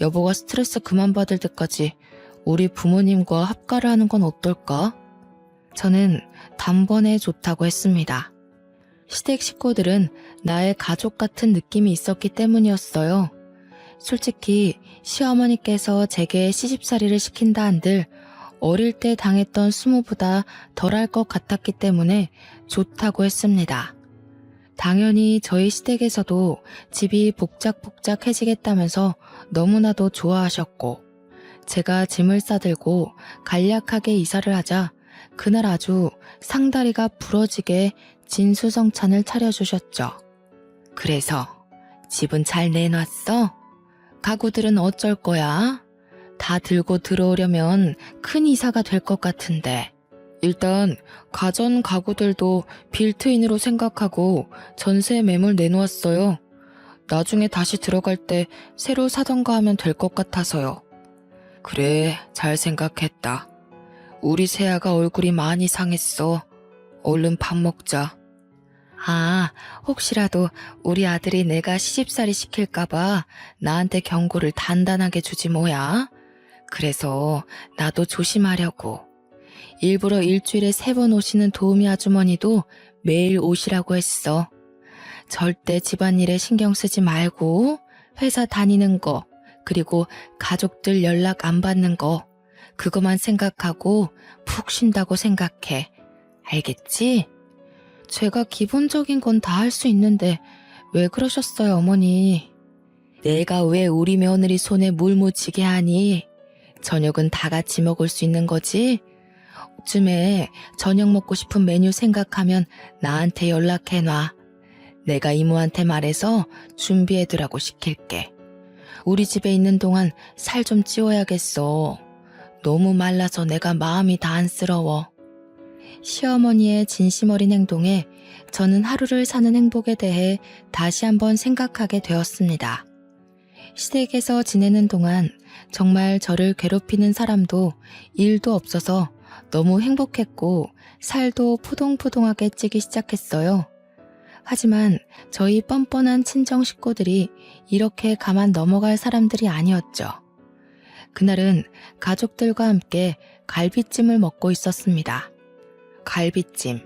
여보가 스트레스 그만 받을 때까지 우리 부모님과 합가를 하는 건 어떨까? 저는 단번에 좋다고 했습니다. 시댁 식구들은 나의 가족 같은 느낌이 있었기 때문이었어요. 솔직히 시어머니께서 제게 시집살이를 시킨다 한들 어릴 때 당했던 수모보다 덜할 것 같았기 때문에 좋다고 했습니다. 당연히 저희 시댁에서도 집이 복작복작해지겠다면서 너무나도 좋아하셨고, 제가 짐을 싸들고 간략하게 이사를 하자 그날 아주 상다리가 부러지게 진수성찬을 차려주셨죠. 그래서 집은 잘 내놨어? 가구들은 어쩔 거야? 다 들고 들어오려면 큰 이사가 될 것 같은데. 일단 가전 가구들도 빌트인으로 생각하고 전세 매물 내놓았어요. 나중에 다시 들어갈 때 새로 사던가 하면 될 것 같아서요. 그래, 잘 생각했다. 우리 세아가 얼굴이 많이 상했어. 얼른 밥 먹자. 아, 혹시라도 우리 아들이 내가 시집살이 시킬까봐 나한테 경고를 단단하게 주지 뭐야. 그래서 나도 조심하려고. 일부러 일주일에 3번 오시는 도우미 아주머니도 매일 오시라고 했어. 절대 집안일에 신경 쓰지 말고 회사 다니는 거, 그리고 가족들 연락 안 받는 거, 그것만 생각하고 푹 쉰다고 생각해. 알겠지? 제가 기본적인 건 다 할 수 있는데 왜 그러셨어요, 어머니? 내가 왜 우리 며느리 손에 물 묻히게 하니? 저녁은 다 같이 먹을 수 있는 거지? 쯤에 저녁 먹고 싶은 메뉴 생각하면 나한테 연락해놔. 내가 이모한테 말해서 준비해두라고 시킬게. 우리 집에 있는 동안 살 좀 찌워야겠어. 너무 말라서 내가 마음이 다 안쓰러워. 시어머니의 진심 어린 행동에 저는 하루를 사는 행복에 대해 다시 한번 생각하게 되었습니다. 시댁에서 지내는 동안 정말 저를 괴롭히는 사람도 일도 없어서 너무 행복했고 살도 포동포동하게 찌기 시작했어요. 하지만 저희 뻔뻔한 친정 식구들이 이렇게 가만 넘어갈 사람들이 아니었죠. 그날은 가족들과 함께 갈비찜을 먹고 있었습니다. 갈비찜.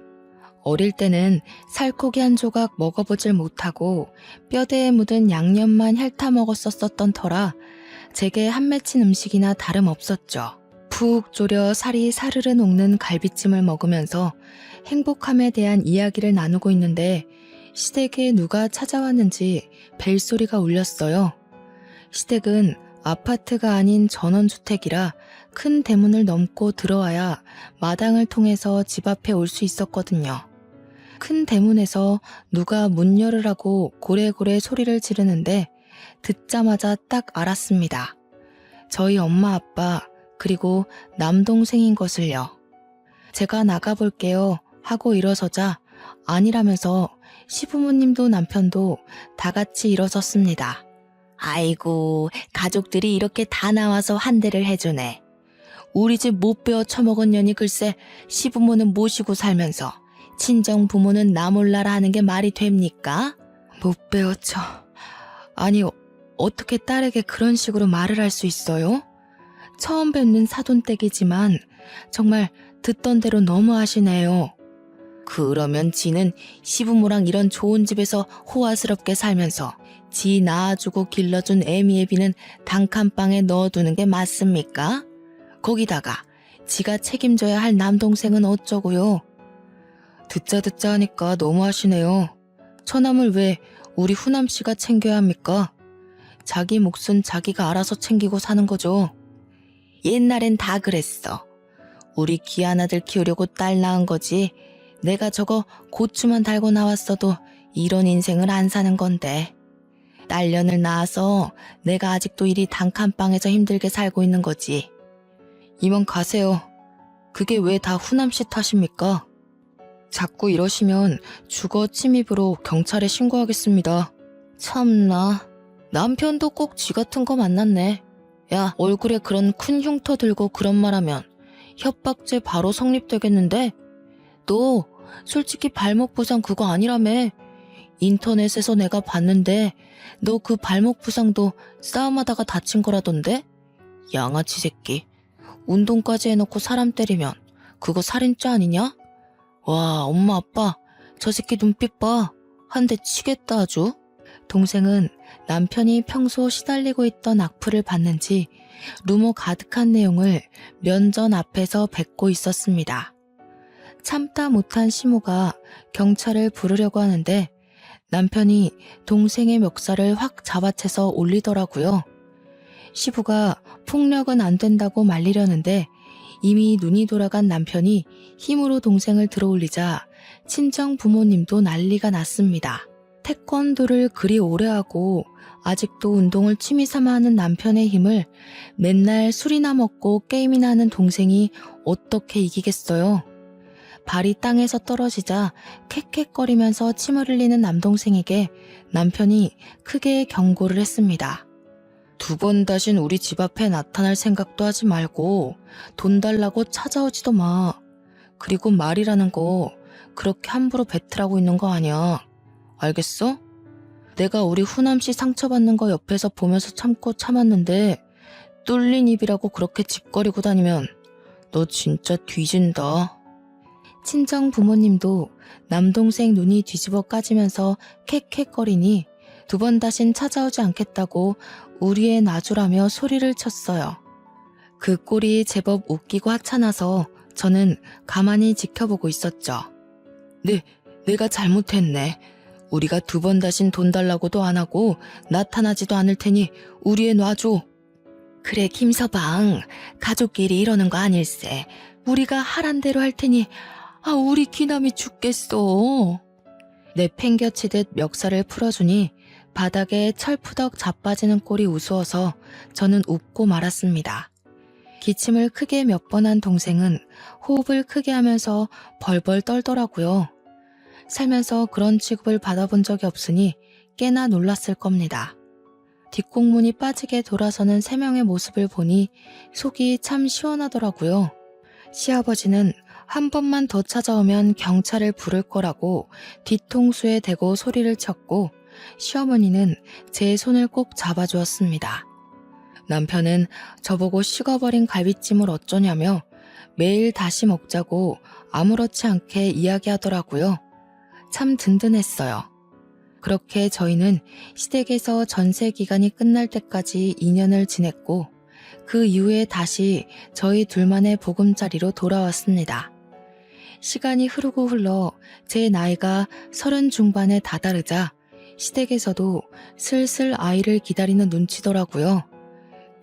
어릴 때는 살코기 한 조각 먹어보질 못하고 뼈대에 묻은 양념만 핥아 먹었었던 터라 제게 한 맺힌 음식이나 다름없었죠. 푹 졸여 살이 사르르 녹는 갈비찜을 먹으면서 행복함에 대한 이야기를 나누고 있는데 시댁에 누가 찾아왔는지 벨소리가 울렸어요. 시댁은 아파트가 아닌 전원주택이라 큰 대문을 넘고 들어와야 마당을 통해서 집 앞에 올 수 있었거든요. 큰 대문에서 누가 문 열으라고 고래고래 소리를 지르는데 듣자마자 딱 알았습니다. 저희 엄마 아빠 그리고 남동생인 것을요. 제가 나가볼게요 하고 일어서자 아니라면서 시부모님도 남편도 다 같이 일어섰습니다. 아이고, 가족들이 이렇게 다 나와서 한 대를 해주네. 우리 집 못 배워 처먹은 년이 글쎄 시부모는 모시고 살면서 친정 부모는 나 몰라라 하는 게 말이 됩니까? 못 배웠죠. 아니, 어떻게 딸에게 그런 식으로 말을 할 수 있어요? 처음 뵙는 사돈댁이지만 정말 듣던 대로 너무 하시네요. 그러면 지는 시부모랑 이런 좋은 집에서 호화스럽게 살면서 지 낳아주고 길러준 애미애비는 단칸방에 넣어두는 게 맞습니까? 거기다가 지가 책임져야 할 남동생은 어쩌고요? 듣자 하니까 너무하시네요. 처남을 왜 우리 후남씨가 챙겨야 합니까? 자기 몫은 자기가 알아서 챙기고 사는 거죠. 옛날엔 다 그랬어. 우리 귀한 아들 키우려고 딸 낳은 거지. 내가 저거 고추만 달고 나왔어도 이런 인생을 안 사는 건데. 딸년을 낳아서 내가 아직도 이리 단칸방에서 힘들게 살고 있는 거지. 이만 가세요. 그게 왜 다 후남씨 탓입니까? 자꾸 이러시면 주거 침입으로 경찰에 신고하겠습니다. 참나, 남편도 꼭 쥐 같은 거 만났네. 야, 얼굴에 그런 큰 흉터 들고 그런 말하면 협박죄 바로 성립되겠는데? 너 솔직히 발목 부상 그거 아니라며. 인터넷에서 내가 봤는데 너 그 발목 부상도 싸움하다가 다친 거라던데? 양아치 새끼. 운동까지 해놓고 사람 때리면 그거 살인죄 아니냐? 와, 엄마 아빠 저 새끼 눈빛 봐. 한 대 치겠다 아주. 동생은 남편이 평소 시달리고 있던 악플을 봤는지 루머 가득한 내용을 면전 앞에서 뱉고 있었습니다. 참다 못한 시모가 경찰을 부르려고 하는데 남편이 동생의 멱살을 확 잡아채서 올리더라고요. 시부가 폭력은 안 된다고 말리려는데 이미 눈이 돌아간 남편이 힘으로 동생을 들어올리자 친정 부모님도 난리가 났습니다. 태권도를 그리 오래 하고 아직도 운동을 취미 삼아 하는 남편의 힘을 맨날 술이나 먹고 게임이나 하는 동생이 어떻게 이기겠어요? 발이 땅에서 떨어지자 캑캑거리면서 침을 흘리는 남동생에게 남편이 크게 경고를 했습니다. 2번 다신 우리 집 앞에 나타날 생각도 하지 말고 돈 달라고 찾아오지도 마. 그리고 말이라는 거 그렇게 함부로 뱉으라고 있는 거 아니야. 알겠어? 내가 우리 후남씨 상처받는 거 옆에서 보면서 참고 참았는데 뚫린 입이라고 그렇게 짓거리고 다니면 너 진짜 뒤진다. 친정 부모님도 남동생 눈이 뒤집어 까지면서 캑캑거리니 2번 다신 찾아오지 않겠다고 우리 애 놔주라며 소리를 쳤어요. 그 꼴이 제법 웃기고 하찮아서 저는 가만히 지켜보고 있었죠. 네, 내가 잘못했네. 우리가 2번 다신 돈 달라고도 안 하고 나타나지도 않을 테니 우리 애 놔줘. 그래 김서방, 가족끼리 이러는 거 아닐세. 우리가 하란 대로 할 테니 우리 귀남이 죽겠어. 내팽겨치듯 멱살을 풀어주니 바닥에 철푸덕 자빠지는 꼴이 우스워서 저는 웃고 말았습니다. 기침을 크게 몇 번 한 동생은 호흡을 크게 하면서 벌벌 떨더라고요. 살면서 그런 취급을 받아본 적이 없으니 꽤나 놀랐을 겁니다. 뒷공문이 빠지게 돌아서는 3명의 모습을 보니 속이 참 시원하더라고요. 시아버지는 한 번만 더 찾아오면 경찰을 부를 거라고 뒤통수에 대고 소리를 쳤고, 시어머니는 제 손을 꼭 잡아주었습니다. 남편은 저보고 식어버린 갈비찜을 어쩌냐며 매일 다시 먹자고 아무렇지 않게 이야기하더라고요. 참 든든했어요. 그렇게 저희는 시댁에서 전세 기간이 끝날 때까지 2년을 지냈고, 그 이후에 다시 저희 둘만의 보금자리로 돌아왔습니다. 시간이 흐르고 흘러 제 나이가 30 중반에 다다르자 시댁에서도 슬슬 아이를 기다리는 눈치더라고요.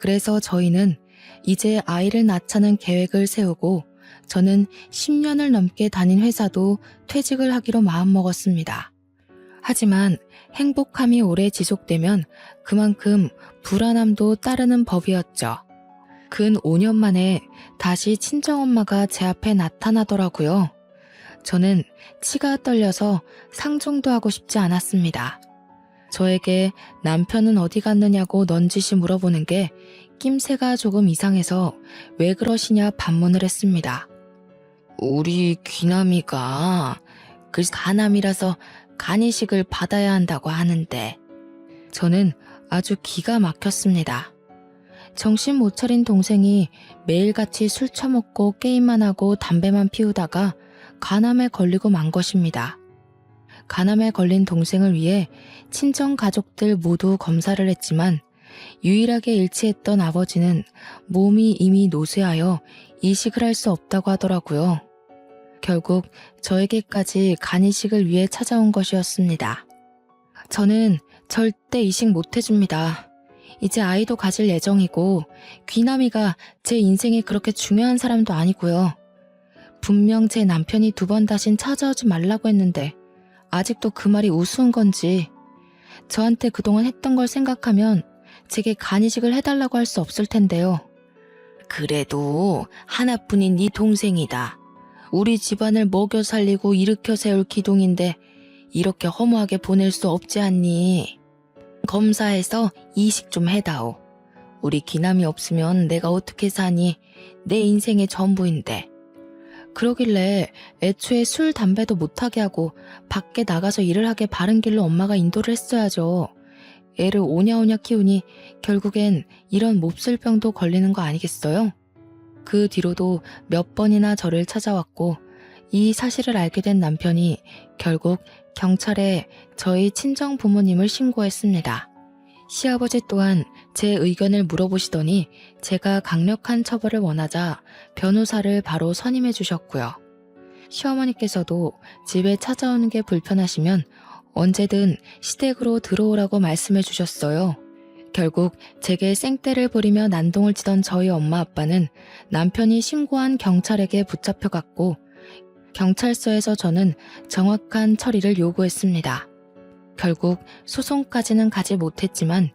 그래서 저희는 이제 아이를 낳자는 계획을 세우고, 저는 10년을 넘게 다닌 회사도 퇴직을 하기로 마음먹었습니다. 하지만 행복함이 오래 지속되면 그만큼 불안함도 따르는 법이었죠. 근 5년 만에 다시 친정엄마가 제 앞에 나타나더라고요. 저는 치가 떨려서 상종도 하고 싶지 않았습니다. 저에게 남편은 어디 갔느냐고 넌지시 물어보는 게 낌새가 조금 이상해서 왜 그러시냐 반문을 했습니다. 우리 귀남이가 그 간암이라서 간이식을 받아야 한다고 하는데. 저는 아주 기가 막혔습니다. 정신 못 차린 동생이 매일같이 술 처먹고 게임만 하고 담배만 피우다가 간암에 걸리고 만 것입니다. 간암에 걸린 동생을 위해 친정 가족들 모두 검사를 했지만 유일하게 일치했던 아버지는 몸이 이미 노쇠하여 이식을 할 수 없다고 하더라고요. 결국 저에게까지 간이식을 위해 찾아온 것이었습니다. 저는 절대 이식 못 해줍니다. 이제 아이도 가질 예정이고 귀남이가 제 인생에 그렇게 중요한 사람도 아니고요. 분명 제 남편이 2번 다신 찾아오지 말라고 했는데 아직도 그 말이 우스운 건지, 저한테 그동안 했던 걸 생각하면 제게 간이식을 해달라고 할 수 없을 텐데요. 그래도 하나뿐인 네 동생이다. 우리 집안을 먹여 살리고 일으켜 세울 기둥인데 이렇게 허무하게 보낼 수 없지 않니? 검사해서 이식 좀 해다오. 우리 귀남이 없으면 내가 어떻게 사니? 내 인생의 전부인데. 그러길래 애초에 술, 담배도 못하게 하고 밖에 나가서 일을 하게 바른 길로 엄마가 인도를 했어야죠. 애를 오냐오냐 키우니 결국엔 이런 몹쓸 병도 걸리는 거 아니겠어요? 그 뒤로도 몇 번이나 저를 찾아왔고, 이 사실을 알게 된 남편이 결국 경찰에 저희 친정 부모님을 신고했습니다. 시아버지 또한 제 의견을 물어보시더니 제가 강력한 처벌을 원하자 변호사를 바로 선임해 주셨고요. 시어머니께서도 집에 찾아오는 게 불편하시면 언제든 시댁으로 들어오라고 말씀해 주셨어요. 결국 제게 생떼를 부리며 난동을 치던 저희 엄마 아빠는 남편이 신고한 경찰에게 붙잡혀갔고, 경찰서에서 저는 정확한 처리를 요구했습니다. 결국 소송까지는 가지 못했지만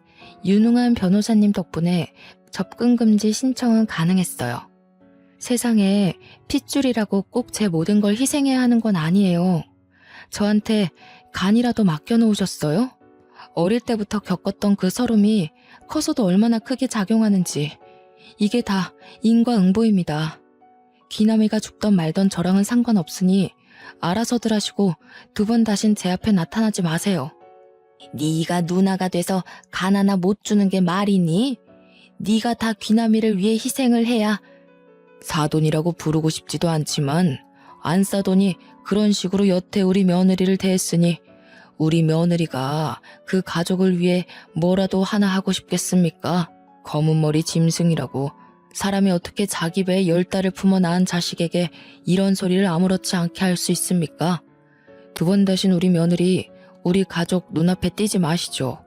유능한 변호사님 덕분에 접근금지 신청은 가능했어요. 세상에 핏줄이라고 꼭 제 모든 걸 희생해야 하는 건 아니에요. 저한테 간이라도 맡겨놓으셨어요? 어릴 때부터 겪었던 그 서름이 커서도 얼마나 크게 작용하는지, 이게 다 인과응보입니다. 귀남이가 죽던 말던 저랑은 상관없으니 알아서들 하시고 2번 다신 제 앞에 나타나지 마세요. 네가 누나가 돼서 간 하나 못 주는 게 말이니? 네가 다 귀남이를 위해 희생을 해야. 사돈이라고 부르고 싶지도 않지만 안 싸더니 그런 식으로 여태 우리 며느리를 대했으니 우리 며느리가 그 가족을 위해 뭐라도 하나 하고 싶겠습니까? 검은 머리 짐승이라고 사람이 어떻게 자기 배에 10달을 품어 낳은 자식에게 이런 소리를 아무렇지 않게 할 수 있습니까? 두 번 다신 우리 며느리, 우리 가족 눈앞에 띄지 마시죠.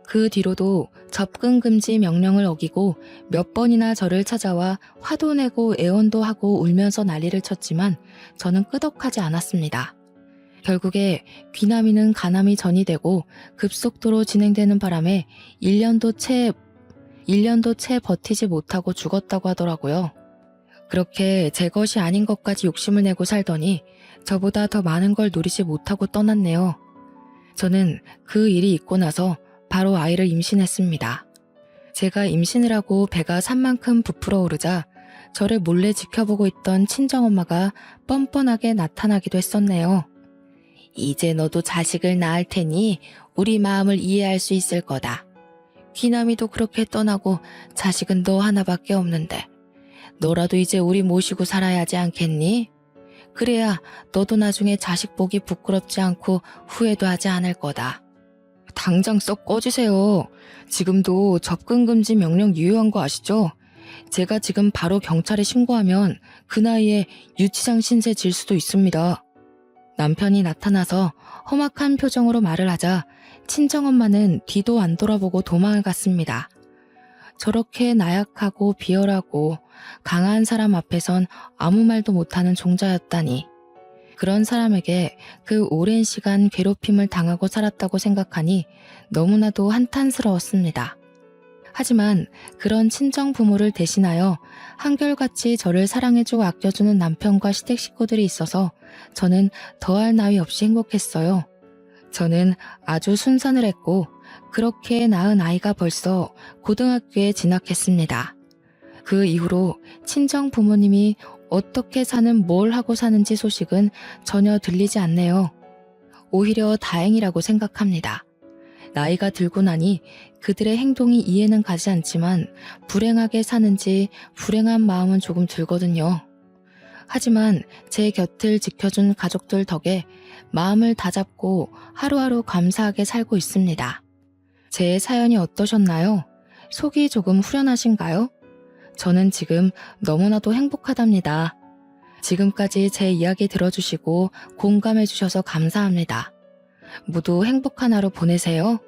그 뒤로도 접근 금지 명령을 어기고 몇 번이나 저를 찾아와 화도 내고 애원도 하고 울면서 난리를 쳤지만 저는 끄덕하지 않았습니다. 결국에 귀남이는 간암이 전이되고 급속도로 진행되는 바람에 1년도 채 버티지 못하고 죽었다고 하더라고요. 그렇게 제 것이 아닌 것까지 욕심을 내고 살더니 저보다 더 많은 걸 누리지 못하고 떠났네요. 저는 그 일이 있고 나서 바로 아이를 임신했습니다. 제가 임신을 하고 배가 산 만큼 부풀어 오르자 저를 몰래 지켜보고 있던 친정엄마가 뻔뻔하게 나타나기도 했었네요. 이제 너도 자식을 낳을 테니 우리 마음을 이해할 수 있을 거다. 귀남이도 그렇게 떠나고 자식은 너 하나밖에 없는데 너라도 이제 우리 모시고 살아야 하지 않겠니? 그래야 너도 나중에 자식 보기 부끄럽지 않고 후회도 하지 않을 거다. 당장 썩 꺼지세요. 지금도 접근금지 명령 유효한 거 아시죠? 제가 지금 바로 경찰에 신고하면 그 나이에 유치장 신세 질 수도 있습니다. 남편이 나타나서 험악한 표정으로 말을 하자 친정엄마는 뒤도 안 돌아보고 도망을 갔습니다. 저렇게 나약하고 비열하고 강한 사람 앞에선 아무 말도 못하는 종자였다니. 그런 사람에게 그 오랜 시간 괴롭힘을 당하고 살았다고 생각하니 너무나도 한탄스러웠습니다. 하지만 그런 친정 부모를 대신하여 한결같이 저를 사랑해주고 아껴주는 남편과 시댁 식구들이 있어서 저는 더할 나위 없이 행복했어요. 저는 아주 순산을 했고 그렇게 낳은 아이가 벌써 고등학교에 진학했습니다. 그 이후로 친정 부모님이 어떻게 사는 뭘 하고 사는지 소식은 전혀 들리지 않네요. 오히려 다행이라고 생각합니다. 나이가 들고 나니 그들의 행동이 이해는 가지 않지만 불행하게 사는지 불행한 마음은 조금 들거든요. 하지만 제 곁을 지켜준 가족들 덕에 마음을 다잡고 하루하루 감사하게 살고 있습니다. 제 사연이 어떠셨나요? 속이 조금 후련하신가요? 저는 지금 너무나도 행복하답니다. 지금까지 제 이야기 들어주시고 공감해주셔서 감사합니다. 모두 행복한 하루 보내세요.